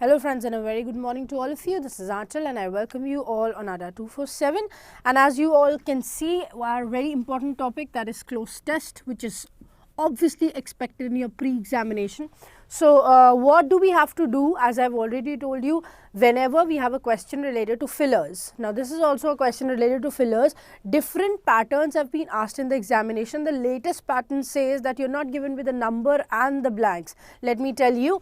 Hello friends and a very good morning to all of you. This is Anchal and I welcome you all on ADA 247. And as you all can see, our very important topic, that is cloze test, which is obviously expected in your pre-examination. So what do we have to do? As I've already told you, whenever we have a question related to fillers. Now this is also a question related to fillers. Different patterns have been asked in the examination. The latest pattern says that you're not given with the number and the blanks. Let me tell you.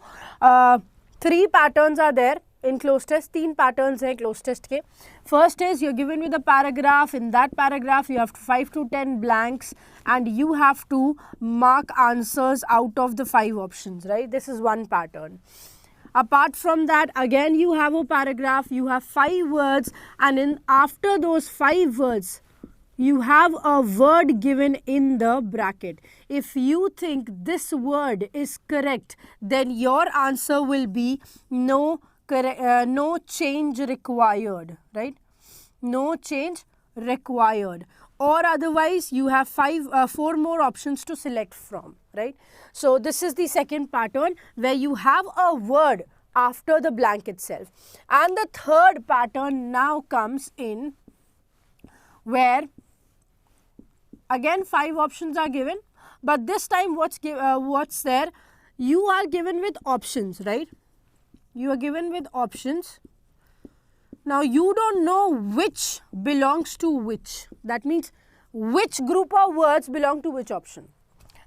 3 patterns are there in cloze test. 3 patterns hai cloze test ke. First is you're given with a paragraph. In that paragraph you have 5 to 10 blanks and you have to mark answers out of the 5 options, right? This is one pattern. Apart from that, again you have a paragraph, you have 5 words, and after those 5 words you have a word given in the bracket. If you think this word is correct, then your answer will be no change required, right? No change required. Or otherwise, you have 4 more options to select from, right? So this is the second pattern where you have a word after the blank itself. And the third pattern now comes in where again 5 options are given, but this time what's there? You are given with options, right? You are given with options. Now you don't know which belongs to which. That means which group of words belong to which option.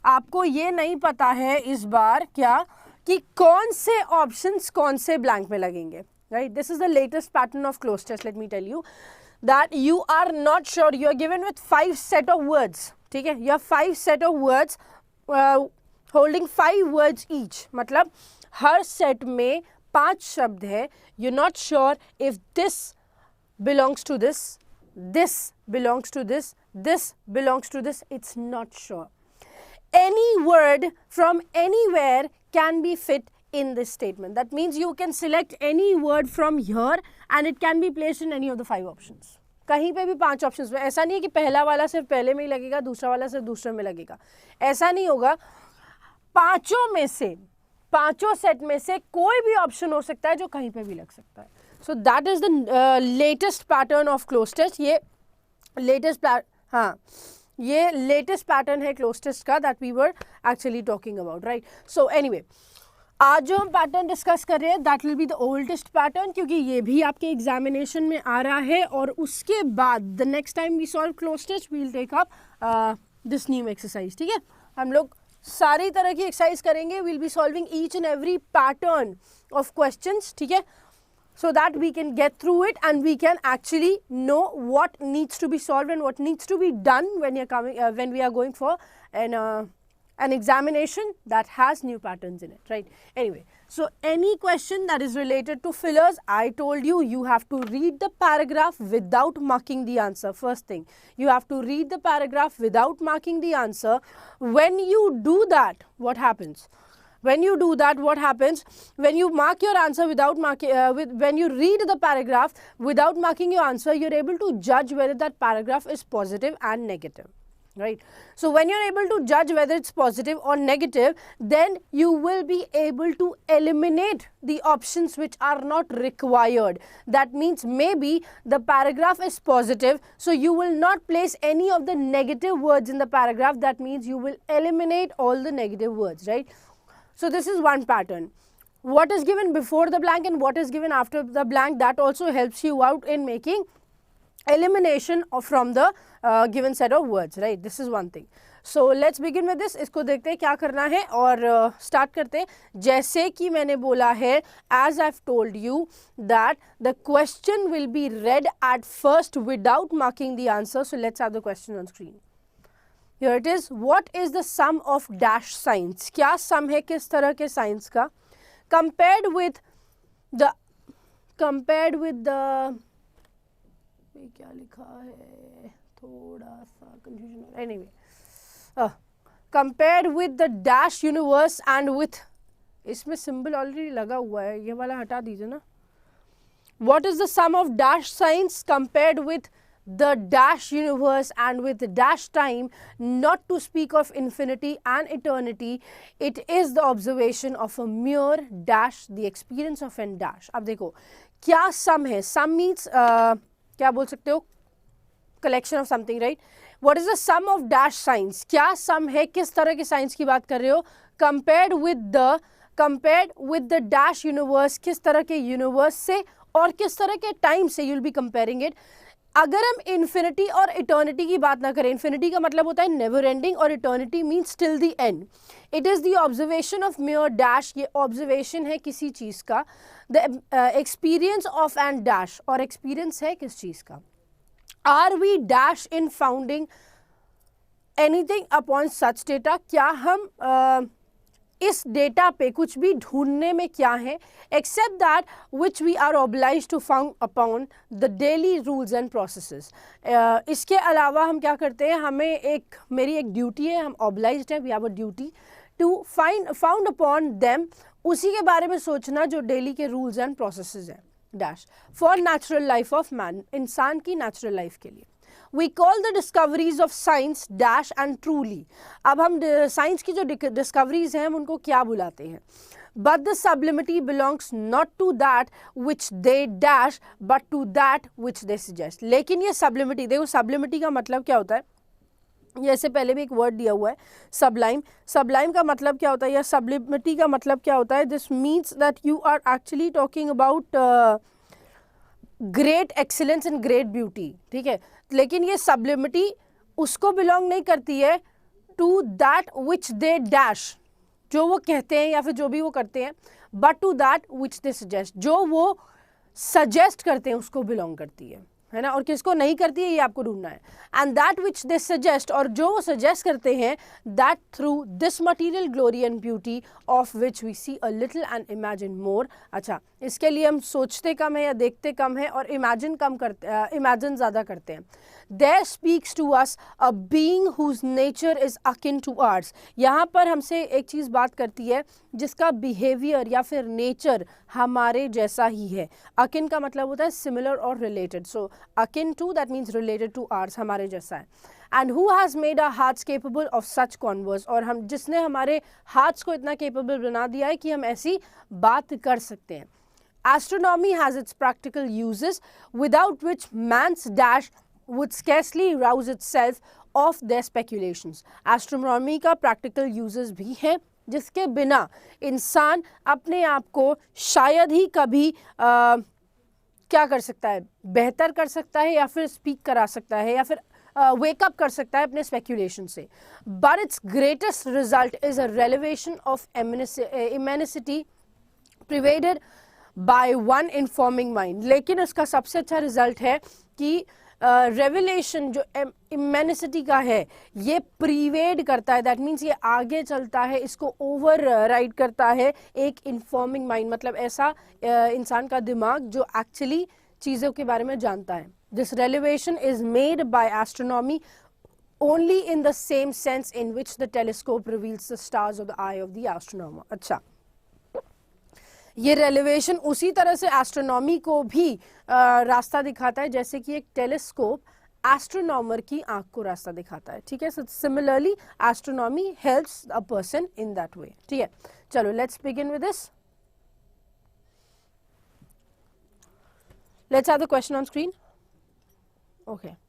आपको ये नहीं पता है इस बार क्या कि कौन से options कौन से blank में लगेंगे, right? This is the latest pattern of cloze test. Let me tell you that you are not sure. You are given with 5 set of words. ठीक है? You have 5 set of words holding 5 words each. मतलब हर set में 5 शब्द है. You're not sure if this belongs to this, this belongs to this, this belongs to this. It's not sure. Any word from anywhere can be fit in this statement. That means you can select any word from here and it can be placed in any of the 5 options. कहीं पे भी 5 options में. ऐसा नहीं है कि पहला वाला सिर्फ पहले में ही लगेगा, दूसरा वाला सिर्फ दूसरे में लगेगा. ऐसा नहीं होगा. पांचों में से, पांचों सेट में से कोई भी ऑप्शन हो सकता है जो कहीं पे भी लग सकता है. So that is the latest pattern of cloze test. ये latest pattern है cloze test का that we were actually talking about, right? So anyway, आज जो हम पैटर्न डिस्कस कर रहे हैं that will be the oldest pattern, क्योंकि ये भी आपके एग्जामिनेशन में आ रहा है. और उसके बाद the next time we solve close test we will take up this new exercise. ठीक है, हम लोग सारी तरह की एक्सरसाइज करेंगे. We will be solving each and every pattern of questions. ठीक है, so that we can get through it and we can actually know what needs to be solved and what needs to be done when you're coming when we are going for an examination that has new patterns in it, right? Anyway, so any question that is related to fillers, I told you, you have to read the paragraph without marking the answer. First thing, you have to read the paragraph without marking the answer. When you do that, what happens? When you do that, what happens? When you mark your answer without marking, when you read the paragraph without marking your answer, you're able to judge whether that paragraph is positive and negative. Right. So when you're able to judge whether it's positive or negative, then you will be able to eliminate the options which are not required. That means maybe the paragraph is positive, so you will not place any of the negative words in the paragraph. That means you will eliminate all the negative words, right? So this is one pattern. What is given before the blank and what is given after the blank, that also helps you out in making elimination from the given set of words, right? This is one thing. So let's begin with this. इसको देखते हैं क्या करना है और start करते हैं. जैसे कि मैंने बोला है, as I've told you that the question will be read at first without marking the answer. So let's have the question on screen. Here it is. What is the sum of dash signs? क्या sum है किस तरह के signs का? Compared with the क्या लिखा है, थोड़ा सा confusion. Anyway, compared with the dash universe and with, इसमें symbol already लगा हुआ है, ये वाला हटा दीजिए ना. What is the sum of dash signs compared with the dash universe and with dash time, not to speak of infinity and eternity, it is the observation of a mere dash, the experience of an dash. अब देखो क्या sum है, sum means क्या बोल सकते हो, collection of something, right? What is the sum of dash signs? क्या sum है, किस तरह के signs की बात कर रहे हो, compared with the dash universe, किस तरह के universe से और किस तरह के time से you'll be comparing it. अगर हम इन्फिनिटी और इटर्निटी की बात ना करें, इन्फिनिटी का मतलब होता है नेवर एंडिंग और eternity means till the end. It is the observation of mere dash, ये ऑब्जर्वेशन है किसी चीज़ का. The experience of and dash, और एक्सपीरियंस है किस चीज़ का. Are we dash in founding anything upon such data, क्या हम इस डेटा पे कुछ भी ढूंढने में क्या है, except that which we are oblige to found upon the daily rules and processes. इसके अलावा हम क्या करते हैं, हमें मेरी एक ड्यूटी है, हम ऑब्लाइज्ड हैं, we have a duty to found upon them, उसी के बारे में सोचना जो डेली के रूल्स एंड प्रोसेसेस हैं. Dash for natural life of man, इंसान की नेचुरल लाइफ के लिए. We call the discoveries of science dash and truly. अब हम साइंस की जो डिस्कवरीज हैं हम उनको क्या बुलाते हैं. But the sublimity belongs not to that which they dash but to that which they suggest. लेकिन ये sublimity, देखो sublimity का मतलब क्या होता है, जैसे पहले भी एक वर्ड दिया हुआ है sublime. Sublime का मतलब क्या होता है या sublimity का मतलब क्या होता है, this means that you are actually talking about great excellence and great beauty. ठीक है, लेकिन ये सब्लिमिटी उसको बिलोंग नहीं करती है to that which they dash, जो वो कहते हैं या फिर जो भी वो करते हैं, but to that which they suggest, जो वो सजेस्ट करते हैं उसको बिलोंग करती है ना. और किसको नहीं करती है ये आपको ढूंढना है. And that which they suggest, और जो वो सजेस्ट करते हैं, that through this material glory and beauty of which we see a little and imagine more. अच्छा, इसके लिए हम सोचते कम है या देखते कम है और इमेजिन इमेजिन ज़्यादा करते हैं. There speaks to us a being whose nature is akin to ours. यहाँ पर हमसे एक चीज़ बात करती है जिसका बिहेवियर या फिर नेचर हमारे जैसा ही है. akin का मतलब होता है सिमिलर और related. So akin to that means related to ours, हमारे जैसा है. And who has made our hearts capable of such converse, और हम जिसने हमारे हार्ट्स को इतना केपेबल बना दिया है कि हम ऐसी बात कर सकते हैं. Astronomy has its practical uses without which man's dash would scarcely rouse itself of their speculations. Astronomy का practical uses भी हैं जिसके बिना इंसान अपने आप को शायद ही कभी क्या कर सकता है, बेहतर कर सकता है या फिर स्पीक करा सकता है या फिर वेकअप कर सकता है अपने स्पेक्यूलेशन से. But its greatest result is a revelation of immensity pervaded by one informing mind. लेकिन इसका सबसे अच्छा रिजल्ट है कि रेवलेशन जो इमेनिसिटी का है ये प्रीवेड करता है, दैट मीन्स ये आगे चलता है, इसको ओवर राइड करता है एक इन्फॉर्मिंग माइंड, मतलब ऐसा इंसान का दिमाग जो एक्चुअली चीज़ों के बारे में जानता है. This revelation is made by astronomy only in the same sense in which the telescope reveals the stars of the eye of the astronomer. अच्छा, ये रेलिवेशन उसी तरह से एस्ट्रोनॉमी को भी रास्ता दिखाता है जैसे कि एक टेलीस्कोप एस्ट्रोनॉमर की आंख को रास्ता दिखाता है. ठीक है, so similarly astronomy helps a person in that way. ठीक है, चलो let's begin with this. Let's have the question on screen. Okay,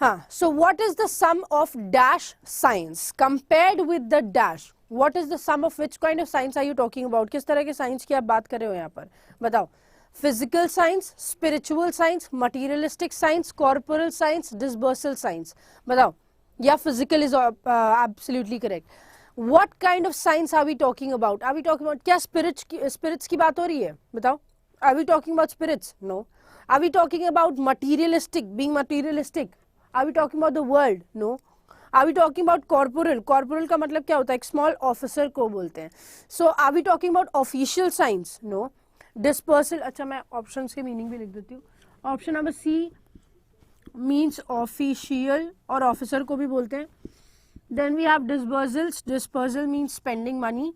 हाँ, so what is the sum of dash signs compared with the dash? What is the sum of which kind of signs are you talking about? किस तरह के science की आप बात कर रहे हो यहाँ पर, बताओ. Physical science, spiritual science, materialistic science, corporal science, dispersal science, बताओ. या physical is absolutely correct. What kind of science are we talking about? Are we talking about, क्या स्पिरिट्स की बात हो रही है, बताओ. Are we talking about spirits? No. Are we talking about materialistic, being materialistic? Are we talking about the world? No. Are we talking about corporal? Corporal का मतलब क्या होता है, एक small officer को बोलते हैं. So are we talking about official science? No. Dispersal, अच्छा मैं options के meaning भी लिख देती हूँ. Option number C means official और officer को भी बोलते हैं. Then we have dispersals. Dispersal means spending money.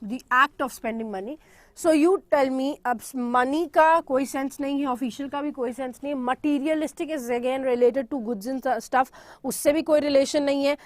The act of spending money. So you tell me, अब मनी का कोई सेंस नहीं है, ऑफिशियल का भी कोई सेंस नहीं है, materialistic is again related to goods and stuff, उससे भी कोई रिलेशन नहीं है।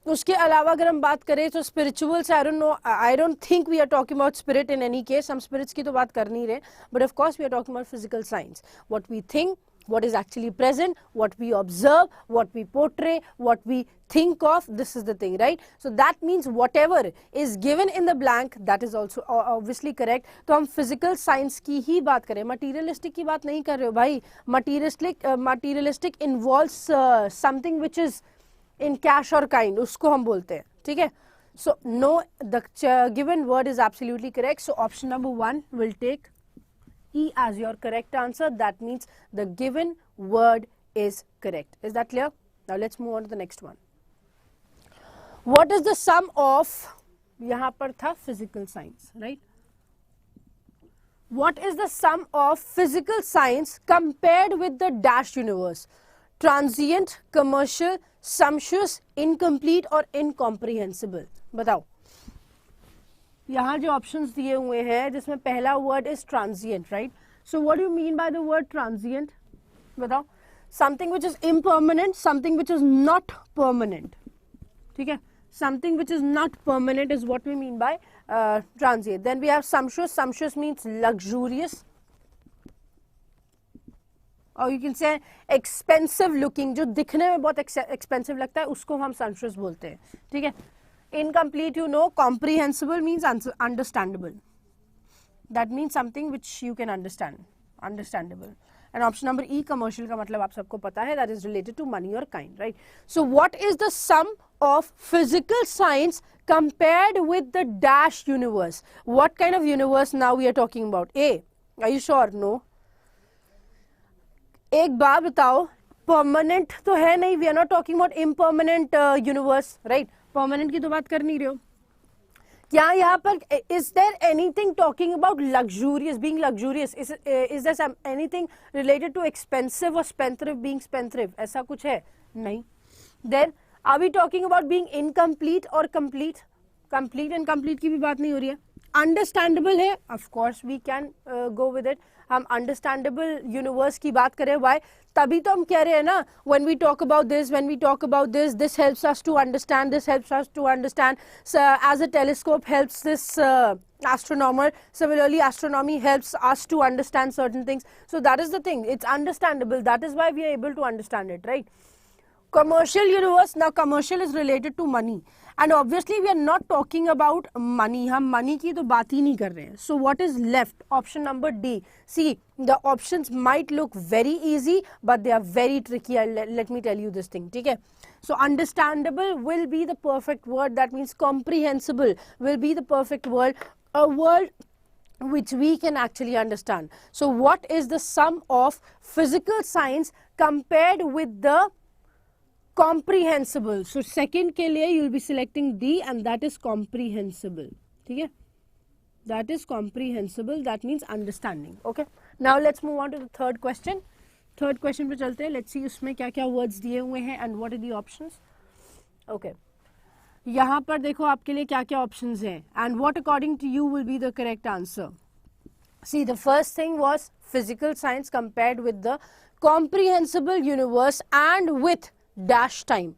उसके अलावा अगर हम बात करें तो spirituals, I don't think we are talking about spirit in any case, हम स्पिरिट्स की तो बात कर नहीं रहे, but of course we are talking about physical science, what we think, what is actually present, what we observe, what we portray, what we think of, this is the thing, right? So that means whatever is given in the blank, that is also obviously correct. तो हम physical science की ही बात करें, materialistic की बात नहीं कर रहे हो भाई। materialistic involves something which is in cash or kind, उसको हम बोलते हैं, ठीक है? So no, the given word is absolutely correct. So option number 1 will take E as your correct answer. That means the given word is correct. Is that clear? Now let's move on to the next one. What is the sum of, यहाँ पर था physical science, right? What is the sum of physical science compared with the dash universe? Transient, commercial, sumptuous, incomplete और incomprehensible. बताओ। यहाँ जो options दिए हुए हैं जिसमें पहला word is transient, right? So what do you mean by the word transient? बताओ। Something which is impermanent, something which is not permanent, ठीक है? Something which is not permanent is what we mean by transient. Then we have sumptuous. Sumptuous means luxurious, और you can say expensive looking, जो दिखने में बहुत expensive लगता है उसको हम sumptuous बोलते हैं, ठीक है? Incomplete, you know. Comprehensible means understandable. That means something which you can understand, understandable. And option number E, commercial का मतलब आप सबको पता है, that is related to money or kind, right? So what is the sum of physical science compared with the dash universe? What kind of universe now we are talking about? A, are you sure? No. एक बात बताओ, permanent तो है नहीं, we are not talking about impermanent universe, right? Permanent की तो बात कर नहीं रहे हो। क्या यहाँ पर is there anything talking about luxurious, being luxurious? Is there anything related to expensive और स्पेंथ्रिव, बीइंग स्पेंथ्रिव? ऐसा कुछ है नहीं। Then are we talking about being incomplete और कंप्लीट? कंप्लीट एंड कंप्लीट की भी बात नहीं हो रही है। अंडरस्टैंडेबल है, of course we can go with it. हम अंडरस्टैंडेबल यूनिवर्स की बात करें, वाई? तभी तो हम कह रहे हैं ना, when we talk about this, this helps us to understand, this helps us to understand. So, as a telescope helps this astronomer, similarly astronomy helps us to understand certain things. So that is the thing, it's understandable, that is why we are able to understand it, right? Commercial universe, now commercial is related to money, and obviously we are not talking about money, हम money की तो बात ही नहीं कर रहे हैं. So what is left? Option number D. See, the options might look very easy, but they are very tricky. Let me tell you this thing, ठीक है? So understandable will be the perfect word. That means comprehensible will be the perfect word. A word which we can actually understand. So what is the sum of physical science compared with the comprehensible? So second के लिए you will be selecting D, and that is comprehensible. ठीक है? That is comprehensible. That means understanding. Okay. Now let's move on to the third question. Third question पे चलते हैं. Let's see उसमें क्या क्या words दिए हुए हैं and what are the options. Okay. यहाँ पर देखो आपके लिए क्या क्या options हैं and what according to you will be the correct answer. See, the first thing was physical science compared with the comprehensible universe and with dash time.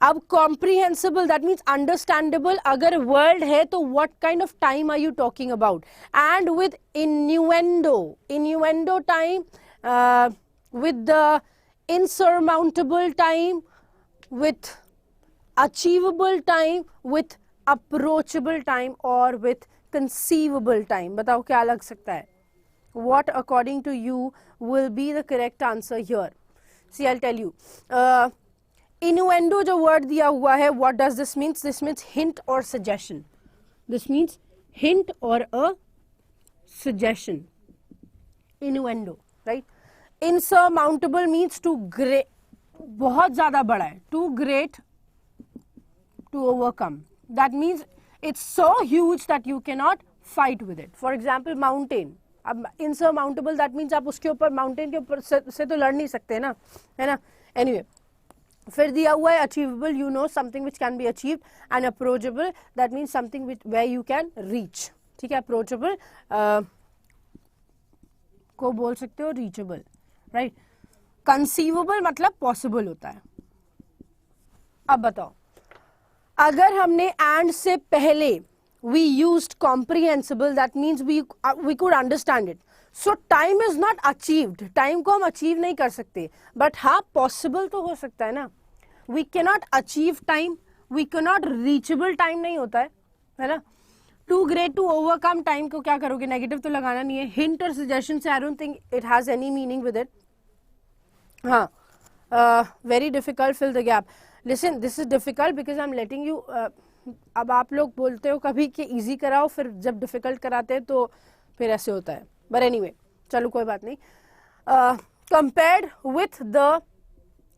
अब comprehensible, that means understandable. अगर world है तो what kind of time are you talking about? And with innuendo time, with the insurmountable time, with achievable time, with approachable time, or with conceivable time. बताओ क्या लग सकता है? What according to you will be the correct answer here? See, I'll tell you. Innuendo जो word दिया हुआ है, what does this means? This means hint or suggestion. This means hint or a suggestion. Innuendo, right? Insurmountable means too great, बहुत ज़्यादा बड़ा है, too great to overcome. That means it's so huge that you cannot fight with it. For example, mountain. अब insurmountable, that means आप उसके ऊपर mountain के ऊपर से तो लड़ नहीं सकते ना, है ना? Anyway, फिर दिया हुआ है achievable, you know, something which can be achieved, and approachable, that means something which where you can reach. ठीक है, अप्रोचेबल को बोल सकते हो रीचेबल, राइट। कंसीवेबल मतलब पॉसिबल होता है। अब बताओ, अगर हमने एंड से पहले we used comprehensible, that means we could understand it, so time is not achieved, time को हम अचीव नहीं कर सकते, बट हाँ पॉसिबल तो हो सकता है ना। We cannot achieve time, we cannot reachable time नहीं होता है ना। Too great to overcome time को क्या करोगे, नेगेटिव तो लगाना नहीं है। हिंट और सजेशन से I don't think it has any meaning with it. हाँ, very difficult, fill the gap. Listen, this is difficult because I am letting you. अब आप लोग बोलते हो कभी कि इजी कराओ, फिर जब डिफिकल्ट कराते हैं तो फिर ऐसे होता है, बट एनीवे चलो कोई बात नहीं। Compared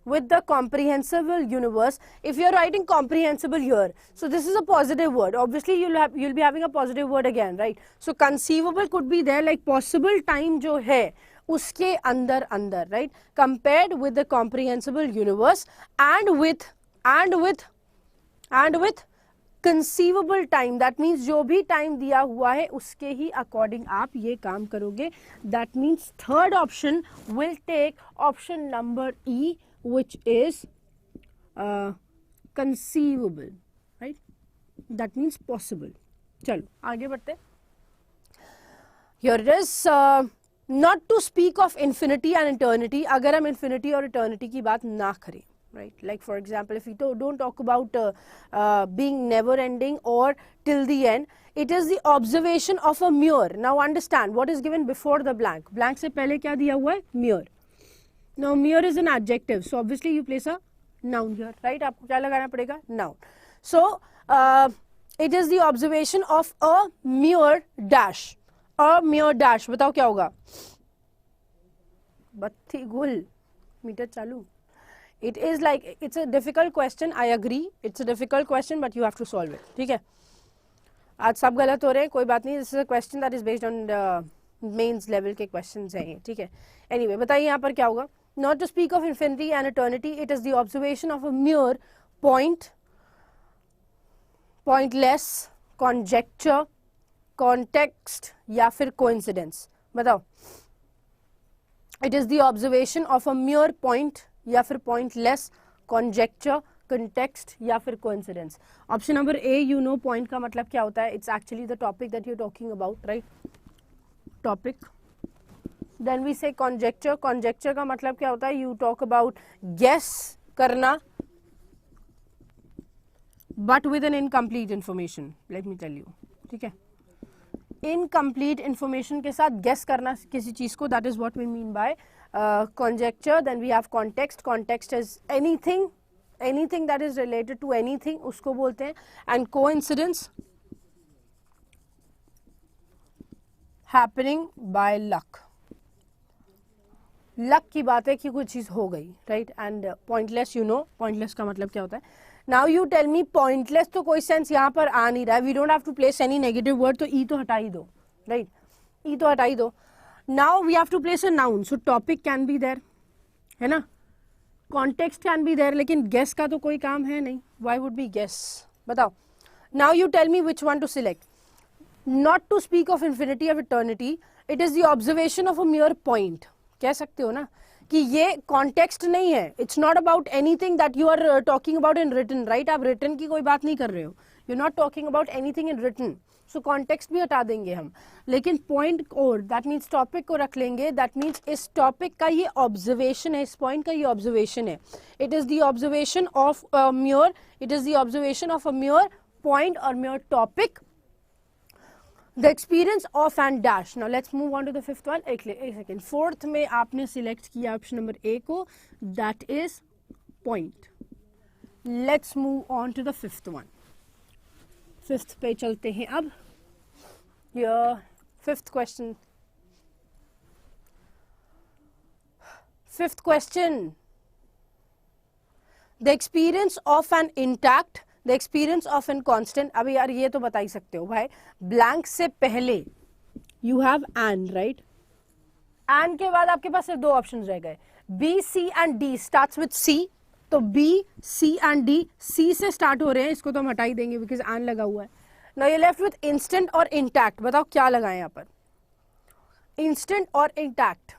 with the comprehensible universe, if you're writing comprehensible here, so this is a positive word, obviously you'll be having a positive word again, right? So conceivable could be there, like possible time जो है उसके अंदर, right? Compared with the comprehensible universe and with conceivable time, that means जो भी time दिया हुआ है उसके ही according आप ये काम करोगे। That means third option will take option number E, which is conceivable, right? That means possible. चलो आगे बढ़ते। Here it is, not to speak of infinity and eternity, अगर हम infinity और eternity की बात ना करें, right? Like for example, if we don't talk about being never ending or till the end, it is the observation of a mirror. Now understand what is given before the blank. Blank से पहले क्या दिया हुआ है, mirror. Now mirror is an adjective, so obviously you place a noun here, right? आपको क्या लगाना पड़ेगा, noun. So it is the observation of a mirror dash. A mirror dash, बताओ क्या होगा, बत्ती गुल, मीटर चालू। It is like, it's a difficult question, I agree, it's a difficult question, but you have to solve it, ठीक है। आज सब गलत हो रहे हैं, कोई बात नहीं, this is a question that is based on mains level के क्वेश्चंस हैं ये, ठीक है। Anyway, बताइए यहाँ पर क्या होगा। Not to speak of infinity and eternity, it is the observation of a mere point, pointless, conjecture, context या फिर coincidence, बताओ। It is the observation of a mere point या फिर pointless, conjecture, context या फिर coincidence. Option number A, you know point का मतलब क्या होता है, it's actually the topic that you're talking about, right? Topic. Then we say conjecture. Conjecture का मतलब क्या होता है, you talk about guess करना but with an incomplete information. Let me tell you, ठीक है। Incomplete information के साथ guess करना किसी चीज को, that is what we mean by conjecture. Then we have context. Context is anything that is related to anything, उसको बोलते हैं। And coincidence, happening by luck. Luck की बात है कि कुछ चीज हो गई, right. And pointless, you know pointless का मतलब क्या होता है। Now you tell me, pointless तो कोई सेंस यहाँ पर आ नहीं रहा है, we don't have to place any negative word, तो ई तो हटा ही दो, राइट, ई तो हटा ही दो। Now we have to place a noun, so topic can be there, है ना, कॉन्टेक्स्ट कैन बी देयर, लेकिन गेस का तो कोई काम है नहीं, व्हाई वुड बी गेस, बताओ। Now you tell me which one to select. Not to speak of infinity of eternity, it is the observation of a mere point, कह सकते हो ना कि ये कॉन्टेक्स्ट नहीं है, it's not about anything that you are talking about in written, right. आप written की कोई बात नहीं कर रहे हो, you are not talking about anything in written, so context भी हटा देंगे हम, लेकिन पॉइंट और दैट मीन्स टॉपिक को रख लेंगे। दैट मीन्स इस टॉपिक का ये ऑब्जर्वेशन है, इस पॉइंट का ये ऑब्जर्वेशन है। It is the observation of a mere, it is the observation of a mere point और mere topic, the experience of and dash. Now let's move on to the fifth one. एक second, fourth में आपने select किया option number ए को, that is point. Let's move on to the fifth one. Fifth पे चलते हैं अब। Here, fifth question. Fifth question. The experience of an intact, the experience of an constant. अभी यार ये तो बता ही सकते हो भाई, ब्लैंक से पहले you have N, right. N के बाद आपके पास सिर्फ दो ऑप्शंस रह गए, B, C and D starts with C, तो B, C and D, C से स्टार्ट हो रहे हैं, इसको तो हम हटा ही देंगे बिकॉज एन लगा हुआ है। Now you left with instant और इंटैक्ट. बताओ क्या लगाएं यहाँ पर, इंस्टेंट और intact.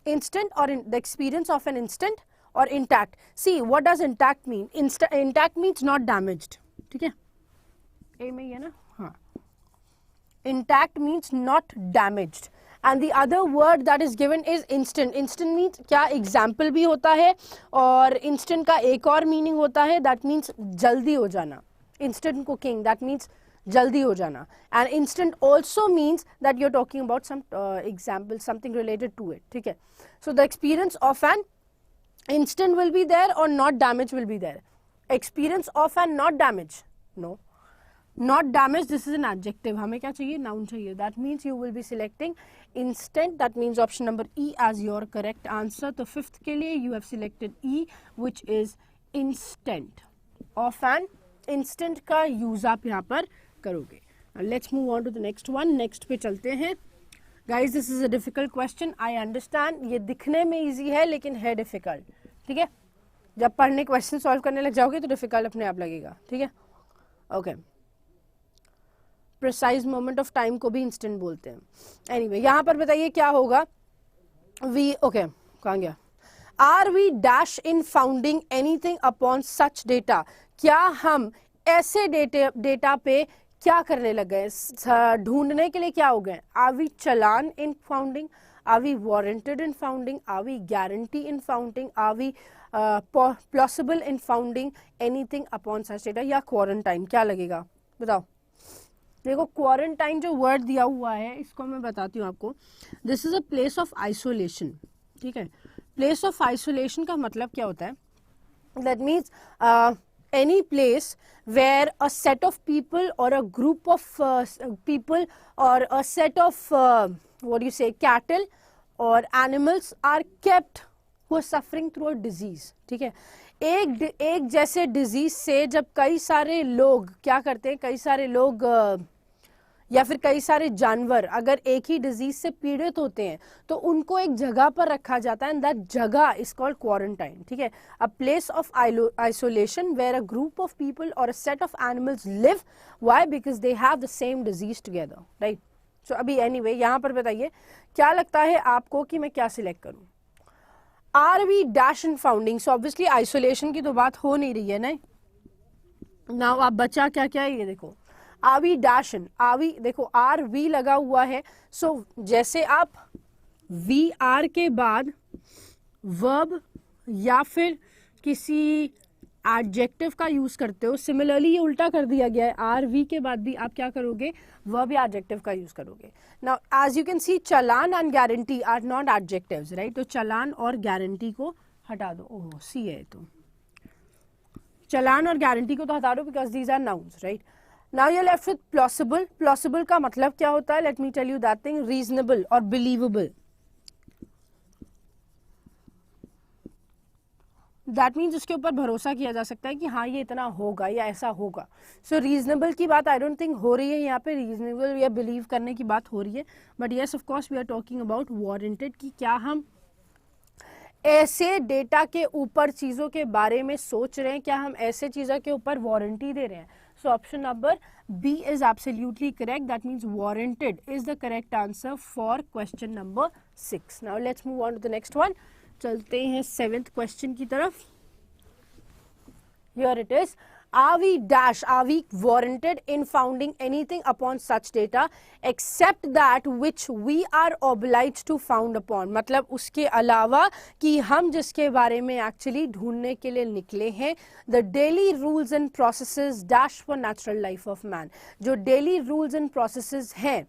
Instant or the experience of an instant or intact. See, what does intact mean? Intact means not damaged. ठीक है, ए में है ना, हाँ. Intact means not damaged. And the other word that is given is instant. Instant means क्या example भी होता है, और instant का एक और meaning होता है, that means जल्दी हो जाना. Instant cooking, that means जल्दी हो जाना. And instant also means that you're talking about some example, something related to it. ठीक है. So the experience of an instant will be there or not damage will be there. Experience of an not damage, no. Not damage, this is an adjective. हमें क्या चाहिए, noun चाहिए. That means you will be selecting instant. That means option number E as your correct answer. तो fifth के लिए you have selected E, which is instant. Of an instant का use आप यहाँ पर करोगे. Let's move on to the next one. Next पे चलते हैं. Guys, this is a difficult question. I understand. ये दिखने में easy है लेकिन है difficult. ठीक है, जब पढ़ने क्वेश्चन सॉल्व करने लग जाओगे तो डिफिकल्ट अपने आप लगेगा. ठीक है, okay. Precise moment of time को भी इंस्टेंट बोलते हैं. एनीवे, यहाँ पर बताइए क्या होगा. वी, ओके, कहाँ गया. Are we dash in founding anything upon such data. क्या हम ऐसे डेटा पे क्या करने लग गए, ढूंढने के लिए क्या हो गए. Are we challan in founding, are we warranted in founding, are we guarantee in founding, are we plausible in founding anything upon such data, या क्वारंटाइन. क्या लगेगा बताओ. देखो, क्वारंटाइन जो वर्ड दिया हुआ है इसको मैं बताती हूँ आपको. This is a place of isolation. ठीक है, प्लेस ऑफ आइसोलेशन का मतलब क्या होता है. That means any place where a set of people or a group of people or a set of what do you say, cattle or animals are kept who are suffering through a disease. ठीक है, एक जैसे disease से जब कई सारे लोग क्या करते हैं, कई सारे लोग या फिर कई सारे जानवर अगर एक ही डिजीज से पीड़ित होते हैं तो उनको एक जगह पर रखा जाता है. एंड दैट जगह इज कॉल्ड क्वारंटाइन. ठीक है, a place of isolation where a group of people और a set of animals live. Why? Because they have the same disease together. Right. So अभी एनीवे यहाँ पर बताइए क्या लगता है आपको कि मैं क्या सिलेक्ट करूँ. Are we dash in founding. So obviously isolation की तो बात हो नहीं रही है ना. नाउ आप बचा क्या क्या है ये देखो. Are we dash in, are we, देखो आर वी लगा हुआ है. सो जैसे आप वी आर के बाद वर्ब या फिर किसी एडजेक्टिव का यूज करते हो, सिमिलरली ये उल्टा कर दिया गया है. आर वी के बाद भी आप क्या करोगे, वर्ब या एडजेक्टिव का यूज करोगे. Now as you can see, challan and guarantee are not adjectives. Right, तो चलान और गारंटी को हटा दो. ओह, सी है तो चलान और गारंटी को तो हटा दो because these are nouns. Right. Now you're left with plausible. Plausible का मतलब क्या होता है? Let me tell you that thing. Reasonable और believable. That means उसके ऊपर भरोसा किया जा सकता है कि हाँ ये इतना होगा या ऐसा होगा. So reasonable की बात I don't think हो रही है यहाँ पे. Reasonable या believe करने की बात हो रही है. But yes, of course we are talking about warranted कि क्या हम ऐसे डेटा के ऊपर चीज़ों के बारे में सोच रहे हैं, क्या हम ऐसे चीज़ों के ऊपर वारंटी दे रहे हैं. So option number B is absolutely correct. That means warranted is the correct answer for question number 6. Now let's move on to the next one. चलते हैं 7th question की तरफ. Here it is. Are we dash, are we warranted in founding anything upon such data except that which we are obliged to found upon. मतलब उसके अलावा कि हम जिसके बारे में एक्चुअली ढूंढने के लिए निकले हैं. The daily rules and processes dash for natural life of man. जो daily rules and processes हैं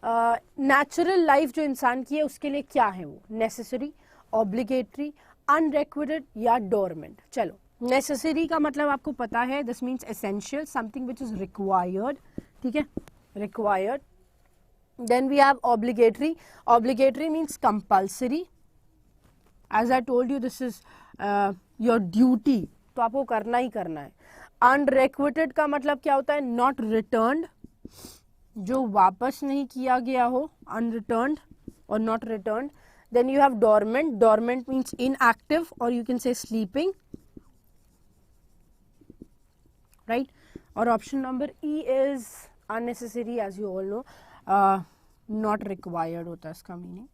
नेचुरल लाइफ जो इंसान की है उसके लिए क्या है वो, नेसेसरी, ऑब्लिगेटरी, अनरिक्वायर्ड या डोरमेंट. चलो, नेसेसरी का मतलब आपको पता है, this means essential, something which is required. ठीक है, required. Then we have obligatory. Obligatory means compulsory. As I told you this is your duty, तो आपको करना ही करना है. अनरिक्वायर्ड का मतलब क्या होता है, नॉट रिटर्न्ड, जो वापस नहीं किया गया हो, अनरिटर्न्ड और not returned. Then you have dormant. Dormant means inactive और you can say sleeping. Right. और option number E is unnecessary, as you all know, not required होता है इसका मीनिंग.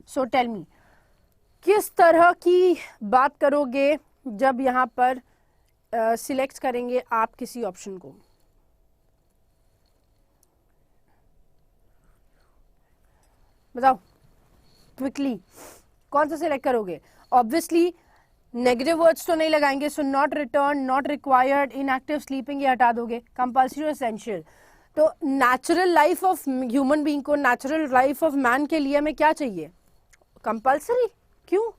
सो टेल मी, किस तरह की बात करोगे जब यहाँ पर सिलेक्ट करेंगे आप किसी ऑप्शन को? बताओ क्विकली, कौन सा सिलेक्ट करोगे? ऑब्वियसली नेगेटिव वर्ड्स तो नहीं लगाएंगे. So not return, not required, inactive, sleeping, ये हटा दोगे. कंपल्सरी और एसेंशियल. तो natural life of human being को, नेचुरल लाइफ ऑफ मैन के लिए हमें क्या चाहिए? कंपल्सरी. क्यों?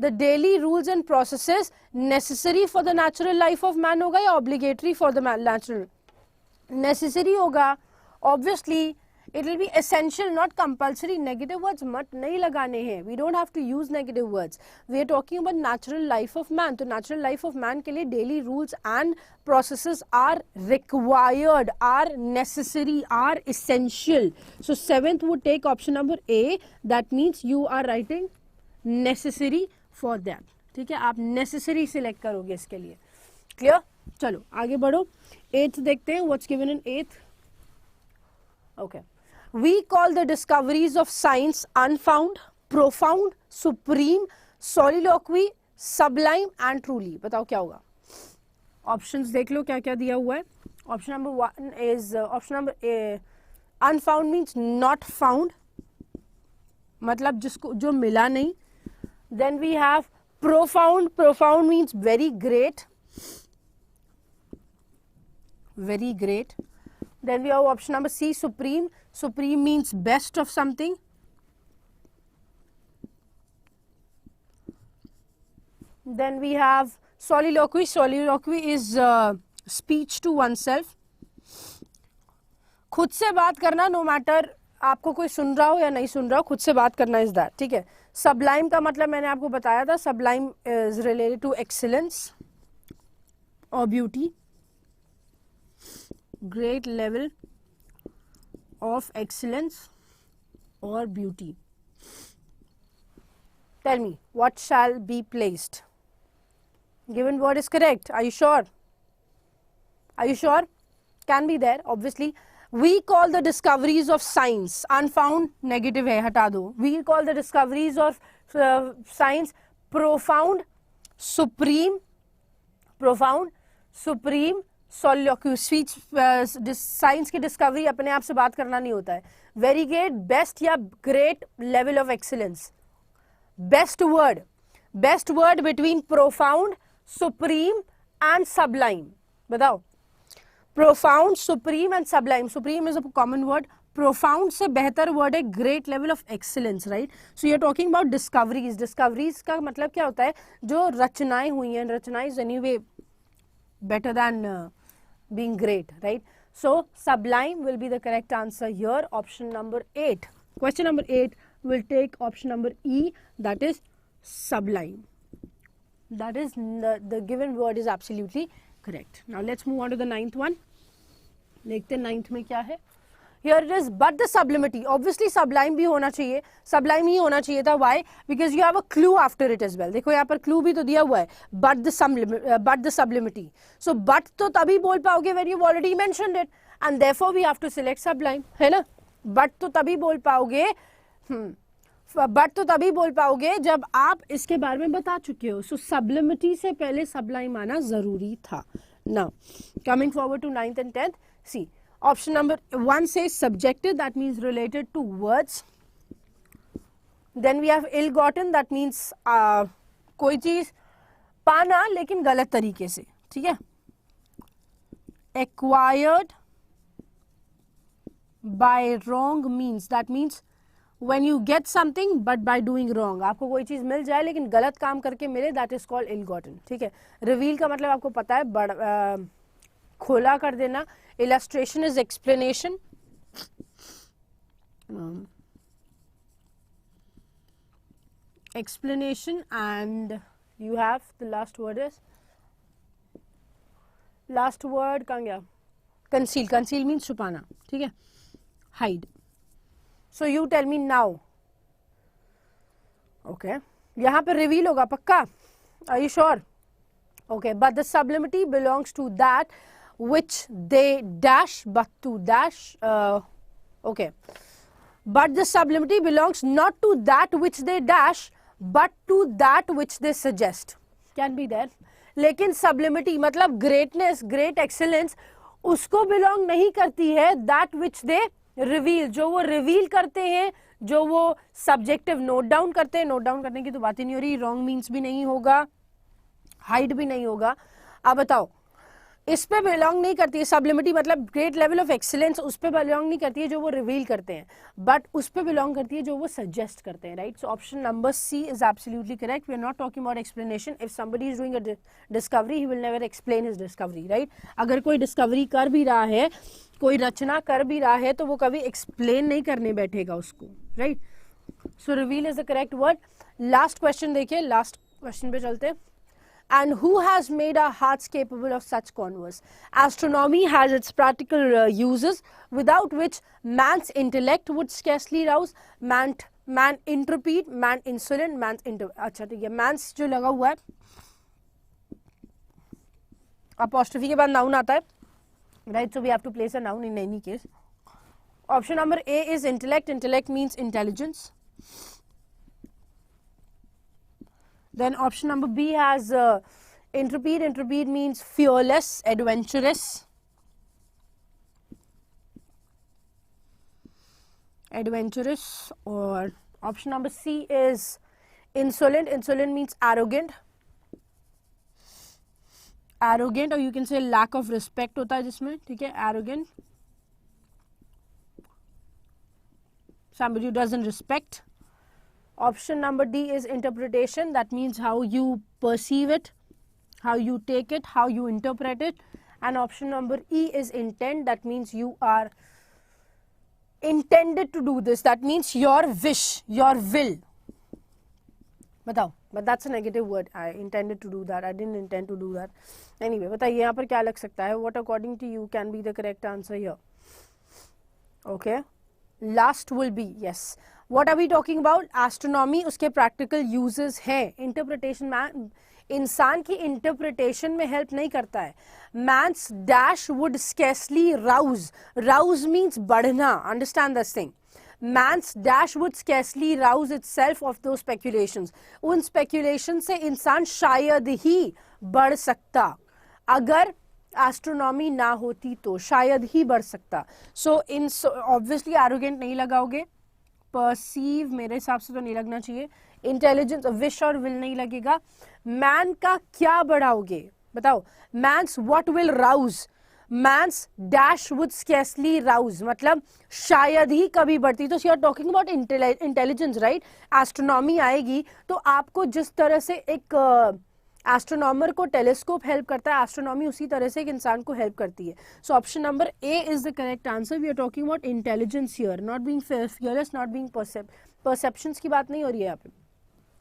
The daily rules and processes necessary for the natural life of man होगा या obligatory for the natural? Necessary होगा. Obviously it will be essential, not compulsory. Negative words मत नहीं लगाने हैं. We don't have to use negative words. We are talking about natural life of man. तो natural life of man के लिए daily rules and processes are required, are necessary, are essential. So 7th would take option number A. That means you are writing necessary for that. ठीक है, आप necessary select करोगे इसके लिए. Clear? चलो आगे बढ़ो. 8th देखते हैं. What's given in 8th? Okay. We call the discoveries of science unfound, profound, supreme, soliloquy, sublime and truly. बताओ क्या होगा? Options देख लो क्या क्या दिया हुआ है. Option number 1 is option number A. Unfound means not found, मतलब जिसको जो मिला नहीं. Then we have profound. Profound means very great, very great. Then we have option number C, supreme. Supreme means best of something. Then we have soliloquy. Soliloquy is speech to oneself. खुद से बात करना, no matter आपको कोई सुन रहा हो या नहीं सुन रहा हो, खुद से बात करना is that. ठीक है. Sublime का मतलब मैंने आपको बताया था. Sublime is related to excellence or beauty. Great level of excellence or beauty. Tell me, what shall be placed? Given word is correct. Are you sure? Are you sure? Can be there, obviously. We call the discoveries of science unfound. Negative है, हटा दो. We call the discoveries of science profound, supreme, soliloquy. Speech, science की discovery अपने आप से बात करना नहीं होता है. वेरी ग्रेट, बेस्ट या great level of excellence. Best word between profound, supreme and sublime. बताओ. Profound, supreme and sublime. Supreme is a common word. Profound से बेहतर वर्ड है great level of excellence. Right. So you are talking about discoveries. Discoveries का मतलब क्या होता है? जो रचनाएं हुई हैं. रचनाएं anyway better than being great, right? So sublime will be the correct answer here. Option number 8. Question number 8 will take option number E, that is sublime. That is the given word is absolutely correct. Now let's move on to the 9th one. देखते हैं 9th में क्या है. Here it is, but the sublimity. Obviously sublime भी होना चाहिए. Sublime ही होना चाहिए था. Why? Because you have a clue after it as well. देखो यहाँ पर clue भी तो दिया हुआ है. But the sublimity. So but तो तभी बोल पाओगे when you've already mentioned it, and therefore we have to select sublime, है ना? But तो तभी बोल पाओगे. But तो तभी बोल पाओगे जब आप इसके बारे में बता चुके हो. So sublimity से पहले sublime आना जरूरी था. Now coming forward to 9th and 10th. See. Option number 1 says subjective, that means related to words. Then we have ill-gotten, that means कोई चीज पाना लेकिन गलत तरीके से. ठीक है. Acquired by wrong means, that means when you get something but by doing wrong. आपको कोई चीज मिल जाए लेकिन गलत काम करके मिले, that is called ill-gotten. ठीक है. Reveal का मतलब आपको पता है, खोला कर देना. Illustration is explanation. Explanation, and you have the last word is, last word कहाँ गया? Conceal. Conceal means छुपाना. ठीक है. Hide. So you tell me now. Okay. यहाँ पर reveal होगा पक्का? Are you sure? Okay. But the sublimity belongs to that which they dash but to dash, okay, but the sublimity belongs not to that which they dash but to that which they suggest, can be there. लेकिन sublimity मतलब greatness, great excellence उसको belong नहीं करती है that which they reveal, जो वो reveal करते हैं, जो वो subjective note down करते हैं. note down करने की तो बात ही नहीं हो रही, wrong means भी नहीं होगा, hide भी नहीं होगा. अब बताओ इस पे बिलोंग नहीं करती है. सबलिमिटी मतलब ग्रेट लेवल ऑफ एक्सीलेंस, उस पे बिलोंग नहीं करती है जो वो रिवील करते हैं, बट उस पे बिलोंग करती है जो वो सजेस्ट करते हैं, right. So option number C is absolutely correct. We are not talking about explanation. If somebody is doing a discovery he will never explain his discovery, right. अगर कोई डिस्कवरी कर भी रहा है, कोई रचना कर भी रहा है, तो वो कभी एक्सप्लेन नहीं करने बैठेगा उसको, right. So reveal is the correct word. Last question देखिए, लास्ट क्वेश्चन पे चलते हैं. And who has made our hearts capable of such converse? Astronomy has its practical uses, without which man's intellect would scarcely rouse. Man intrepid, man insolent, अच्छा ठीक है, man's जो लगा हुआ है apostrophe के बाद noun आता है, right? So we have to place a noun in any case. Option number A is intellect. Intellect means intelligence. Then option number B has intrepid. Intrepid means fearless, adventurous. Adventurous. Or option number C is insolent. Insolent means arrogant. Arrogant, or you can say lack of respect होता है जिसमें, ठीक है, arrogant. Somebody who doesn't respect. Option number D is interpretation. That means how you perceive it, how you take it, how you interpret it. And option number E is intent. That means you are intended to do this. That means your wish, your will. बताओ, but that's a negative word. I intended to do that. I didn't intend to do that. Anyway, बताइए यहाँ पर क्या लग सकता है? What according to you can be the correct answer here? Okay. Last will be yes. What are we talking about? Astronomy, उसके practical uses हैं. Interpretation में इंसान की interpretation में help नहीं करता है. Man's dash would scarcely rouse. Rouse means बढ़ना. Understand this thing. Man's dash would scarcely rouse itself of those speculations. उन speculations से इंसान शायद ही बढ़ सकता. अगर एस्ट्रोनॉमी ना होती तो शायद ही बढ़ सकता. सो इन ऑब्वियसली एरोगेंट नहीं लगाओगे, परसीव मेरे हिसाब से तो नहीं लगना चाहिए, इंटेलिजेंस, विश और विल नहीं लगेगा. मैन का क्या बढ़ाओगे बताओ? Man's what will rouse? Man's dash would scarcely rouse, मतलब शायद ही कभी बढ़ती. तो you are talking about intelligence, right. Astronomy आएगी तो आपको जिस तरह से एक एस्ट्रोनॉमर को टेलीस्कोप हेल्प करता है, एस्ट्रोनॉमी उसी तरह से एक इंसान को हेल्प करती है. So option number A is the correct answer. We are talking about intelligence here, not being fearless, not being perceptions की बात नहीं हो रही है यहाँ पे.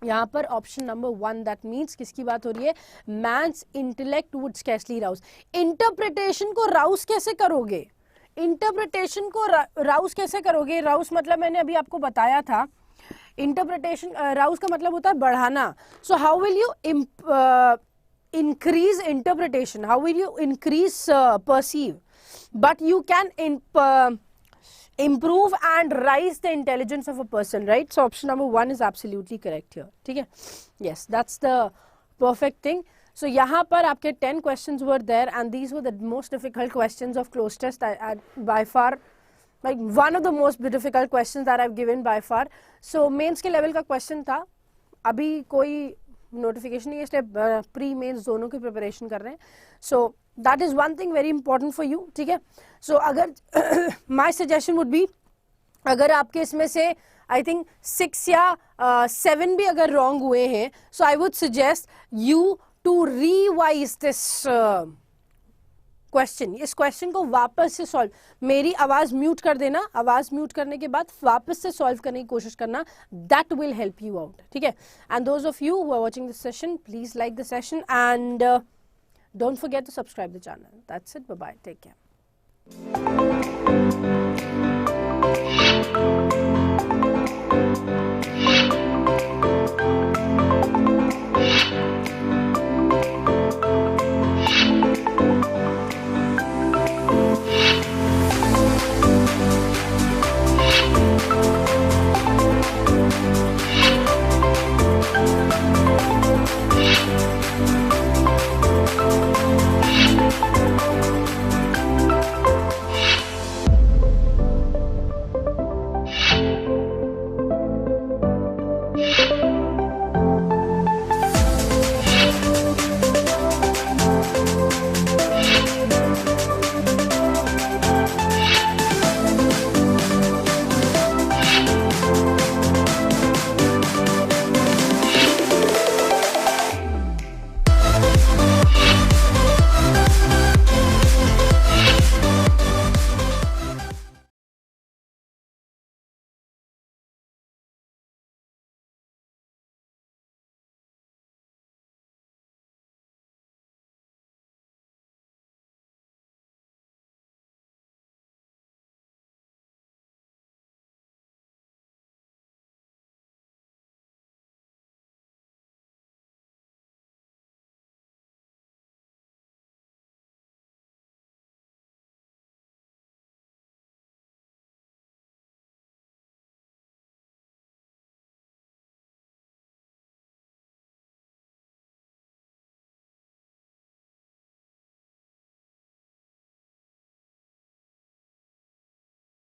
यहाँ पर ऑप्शन नंबर 1, दैट मीन्स किसकी बात हो रही है? Man's intellect would scarcely rouse. Interpretation को राउज कैसे करोगे? इंटरप्रिटेशन को राउज कैसे करोगे? राउज मतलब मैंने अभी आपको बताया था, इंटरप्रिटेशन राउज का मतलब होता है बढ़ाना. So how will you increase interpretation? How will you increase perceive? But you can improve and rise the intelligence of a person, right? So option number 1 is absolutely correct here. ठीक है? Yes, that's the perfect thing. So यहाँ पर आपके 10 questions were there, and these were the most difficult questions of close test. By far, like one of the most difficult questions that I've given by far. So mains के level का question था. अभी कोई notification नहीं है, इसलिए pre mains दोनों की preparation कर रहे हैं. So that is one thing very important for you. ठीक है? So अगर my suggestion would be, अगर आपके इसमें से I think 6 या 7 भी अगर wrong हुए हैं, so I would suggest you to revise this question. इस क्वेश्चन को वापस से सॉल्व, मेरी आवाज म्यूट कर देना, आवाज म्यूट करने के बाद वापस से सॉल्व करने की कोशिश करना. That will help you out. ठीक है? And those of you who are watching this session, please like the session and don't forget to subscribe the channel. That's it. Bye bye. Take care.